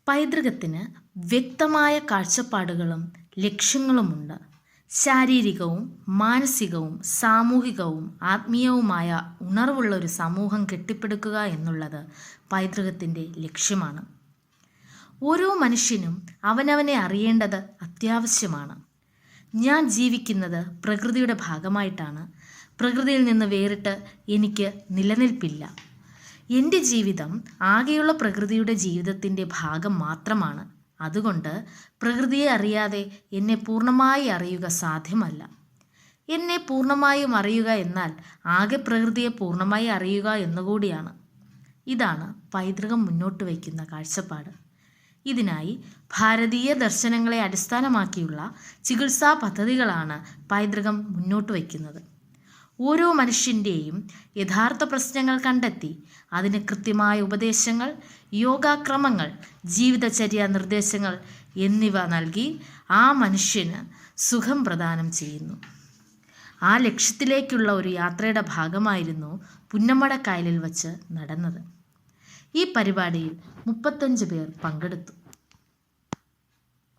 പൈതൃകത്തിന് വ്യക്തമായ കാഴ്ചപ്പാടുകളും ലക്ഷ്യങ്ങളുമുണ്ട്. ശാരീരികവും മാനസികവും സാമൂഹികവും ആത്മീയവുമായ ഉണർവുള്ള ഒരു സമൂഹം കെട്ടിപ്പടുക്കുക എന്നുള്ളത് പൈതൃകത്തിൻ്റെ ലക്ഷ്യമാണ്. ഓരോ മനുഷ്യനും അവനവനെ അറിയേണ്ടത് അത്യാവശ്യമാണ്. ഞാൻ ജീവിക്കുന്നത് പ്രകൃതിയുടെ ഭാഗമായിട്ടാണ്. പ്രകൃതിയിൽ നിന്ന് വേറിട്ട് എനിക്ക് നിലനിൽപ്പില്ല. എൻ്റെ ജീവിതം ആകെയുള്ള പ്രകൃതിയുടെ ജീവിതത്തിൻ്റെ ഭാഗം മാത്രമാണ്. അതുകൊണ്ട് പ്രകൃതിയെ അറിയാതെ എന്നെ പൂർണ്ണമായി അറിയുക സാധ്യമല്ല. എന്നെ പൂർണ്ണമായും അറിയുക എന്നാൽ ആകെ പ്രകൃതിയെ പൂർണ്ണമായി അറിയുക എന്നുകൂടിയാണ്. ഇതാണ് പൈതൃകം മുന്നോട്ട് വയ്ക്കുന്ന കാഴ്ചപ്പാട്. ഇതിനായി ഭാരതീയ ദർശനങ്ങളെ അടിസ്ഥാനമാക്കിയുള്ള ചികിത്സാ പദ്ധതികളാണ് പൈതൃകം മുന്നോട്ട് വയ്ക്കുന്നത്. ഓരോ മനുഷ്യൻ്റെയും യഥാർത്ഥ പ്രശ്നങ്ങൾ കണ്ടെത്തി അതിന് കൃത്യമായ ഉപദേശങ്ങൾ, യോഗാക്രമങ്ങൾ, ജീവിതചര്യ നിർദ്ദേശങ്ങൾ എന്നിവ നൽകി ആ മനുഷ്യന് സുഖം പ്രദാനം ചെയ്യുന്നു. ആ ലക്ഷ്യത്തിലേക്കുള്ള ഒരു യാത്രയുടെ ഭാഗമായിരുന്നു പുന്നമടക്കായലിൽ വച്ച് നടന്നത്. ഈ പരിപാടിയിൽ 35 പേർ പങ്കെടുത്തു.